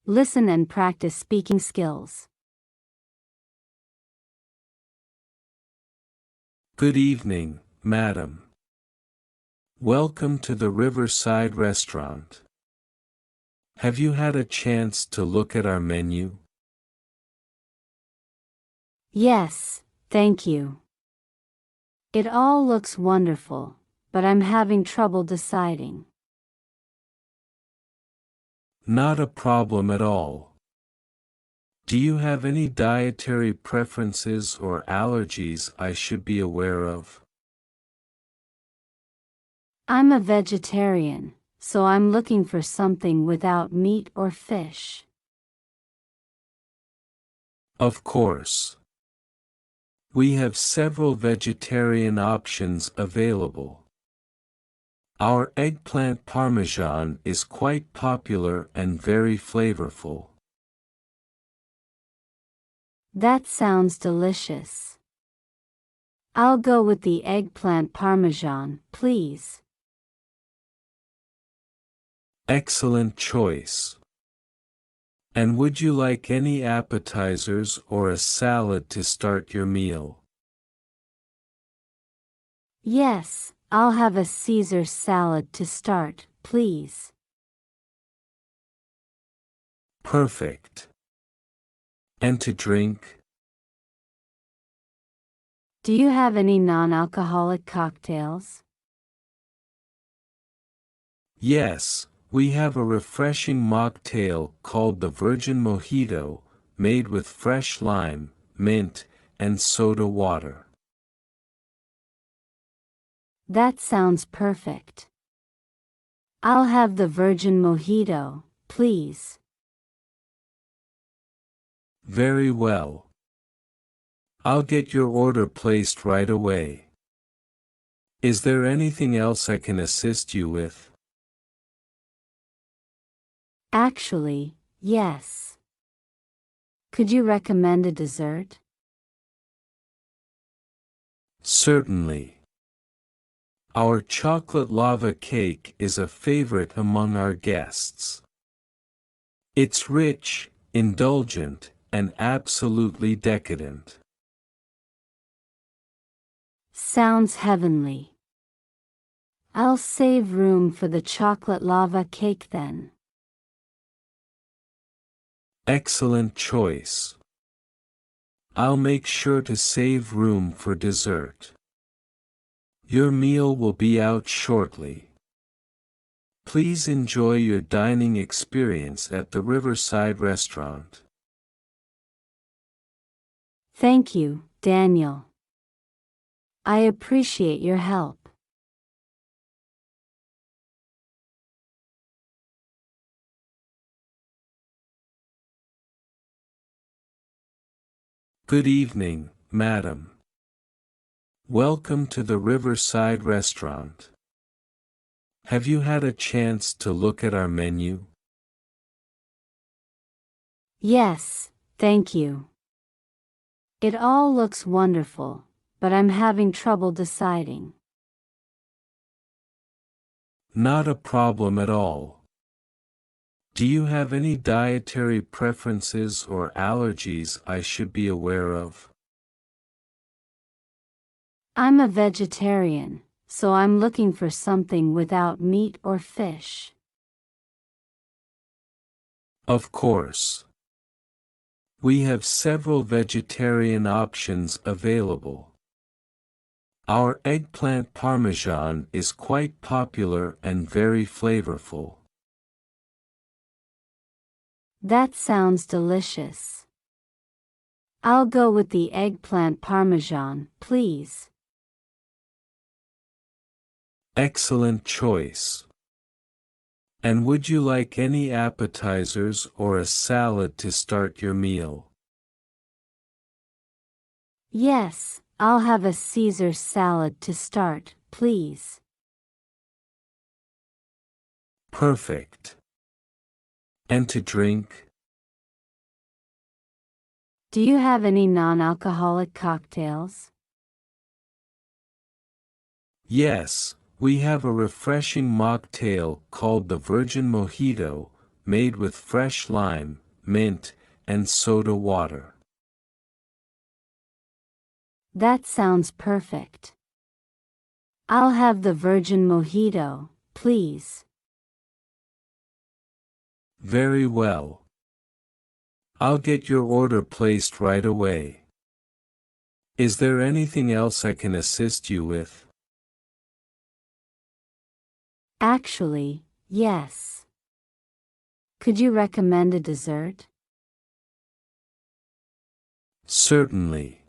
Listen and practice speaking skills. Good evening, madam. Welcome to the Riverside Restaurant. Have you had a chance to look at our menu? Yes, thank you. It all looks wonderful, but I'm having trouble deciding. Not a problem at all. Do you have any dietary preferences or allergies I should be aware of? I'm a vegetarian, so I'm looking for something without meat or fish. Of course. We have several vegetarian options available. Our eggplant parmesan is quite popular and very flavorful. That sounds delicious. I'll go with the eggplant parmesan, please. Excellent choice. And would you like any appetizers or a salad to start your meal? Yes, I'll have a Caesar salad to start, please. Perfect. And to drink? Do you have any non-alcoholic cocktails? Yes, we have a refreshing mocktail called the Virgin Mojito, made with fresh lime, mint, and soda water. That sounds perfect. I'll have the Virgin Mojito, please. Very well. I'll get your order placed right away. Is there anything else I can assist you with? Actually, yes. Could you recommend a dessert? Certainly. Our chocolate lava cake is a favorite among our guests. It's rich, indulgent, and absolutely decadent. Sounds heavenly. I'll save room for the chocolate lava cake then. Excellent choice. I'll make sure to save room for dessert. Your meal will be out shortly. Please enjoy your dining experience at the Riverside Restaurant. Thank you, Daniel. I appreciate your help. Good evening, madam. Welcome to the Riverside Restaurant. Have you had a chance to look at our menu? Yes, thank you. It all looks wonderful, but I'm having trouble deciding. Not a problem at all. Do you have any dietary preferences or allergies I should be aware of? I'm a vegetarian, so I'm looking for something without meat or fish. Of course. We have several vegetarian options available. Our eggplant parmesan is quite popular and very flavorful. That sounds delicious. I'll go with the eggplant parmesan, please. Excellent choice. And would you like any appetizers or a salad to start your meal? Yes, I'll have a Caesar salad to start, please. Perfect. And to drink? Do you have any non-alcoholic cocktails? Yes, we have a refreshing mocktail called the Virgin Mojito, made with fresh lime, mint, and soda water. That sounds perfect. I'll have the virgin mojito, please. Very well. I'll get your order placed right away. Is there anything else I can assist you with? Actually, yes. Could you recommend a dessert? Certainly.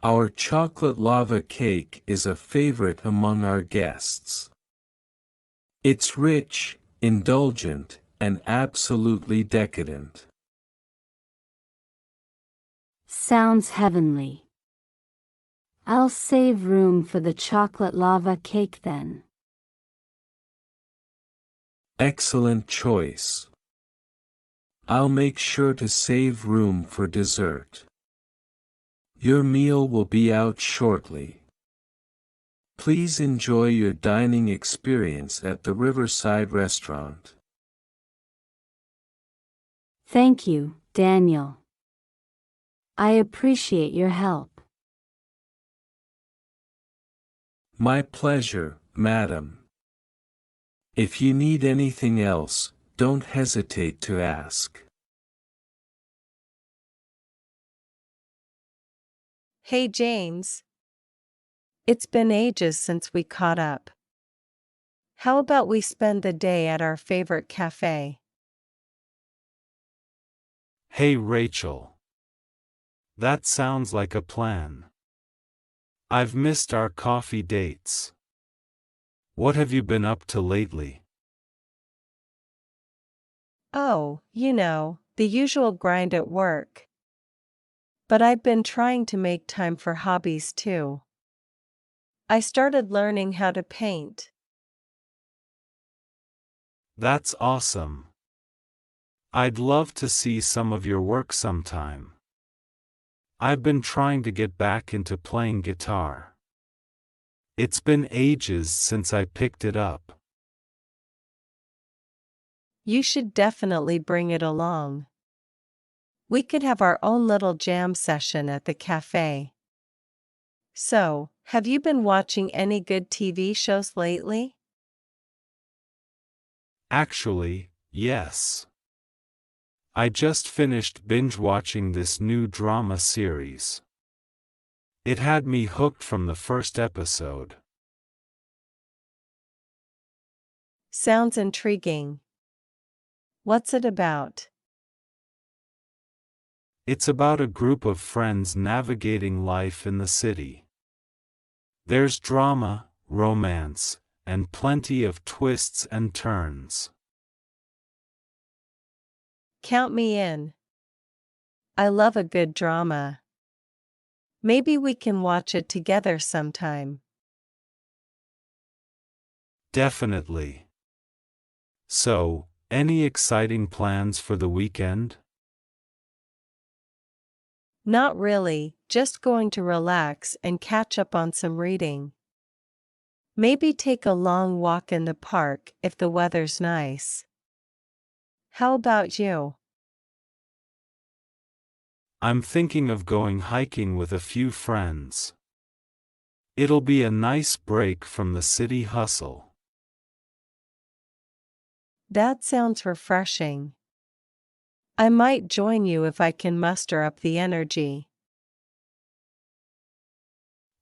Our chocolate lava cake is a favorite among our guests. It's rich, indulgent, and absolutely decadent. Sounds heavenly. I'll save room for the chocolate lava cake then. Excellent choice. I'll make sure to save room for dessert. Your meal will be out shortly. Please enjoy your dining experience at the Riverside Restaurant. Thank you, Daniel. I appreciate your help. My pleasure, madam. If you need anything else, don't hesitate to ask. Hey James. It's been ages since we caught up. How about we spend the day at our favorite cafe? Hey Rachel. That sounds like a plan. I've missed our coffee dates. What have you been up to lately? Oh, the usual grind at work. But I've been trying to make time for hobbies too. I started learning how to paint. That's awesome. I'd love to see some of your work sometime. I've been trying to get back into playing guitar. It's been ages since I picked it up. You should definitely bring it along. We could have our own little jam session at the cafe. So, have you been watching any good TV shows lately? Actually, yes. I just finished binge-watching this new drama series. It had me hooked from the first episode. Sounds intriguing. What's it about? It's about a group of friends navigating life in the city. There's drama, romance, and plenty of twists and turns. Count me in. I love a good drama. Maybe we can watch it together sometime. Definitely. So, any exciting plans for the weekend? Not really, just going to relax and catch up on some reading. Maybe take a long walk in the park if the weather's nice. How about you? I'm thinking of going hiking with a few friends. It'll be a nice break from the city hustle. That sounds refreshing. I might join you if I can muster up the energy.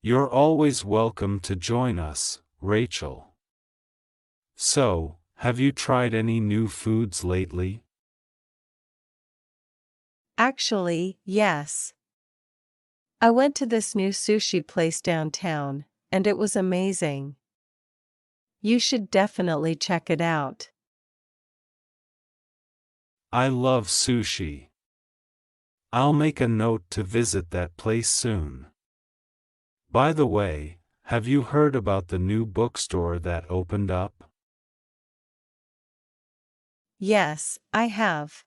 You're always welcome to join us, Rachel. So, have you tried any new foods lately? Actually, yes. I went to this new sushi place downtown, and it was amazing. You should definitely check it out. I love sushi. I'll make a note to visit that place soon. By the way, have you heard about the new bookstore that opened up? Yes, I have.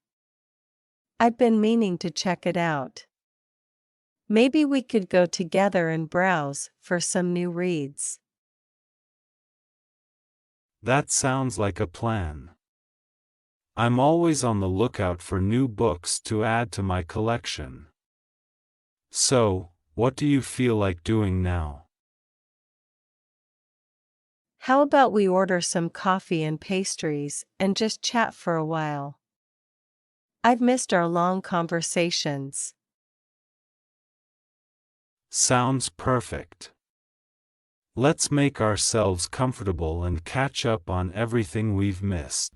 I've been meaning to check it out. Maybe we could go together and browse for some new reads. That sounds like a plan. I'm always on the lookout for new books to add to my collection. So, what do you feel like doing now? How about we order some coffee and pastries and just chat for a while? I've missed our long conversations. Sounds perfect. Let's make ourselves comfortable and catch up on everything we've missed.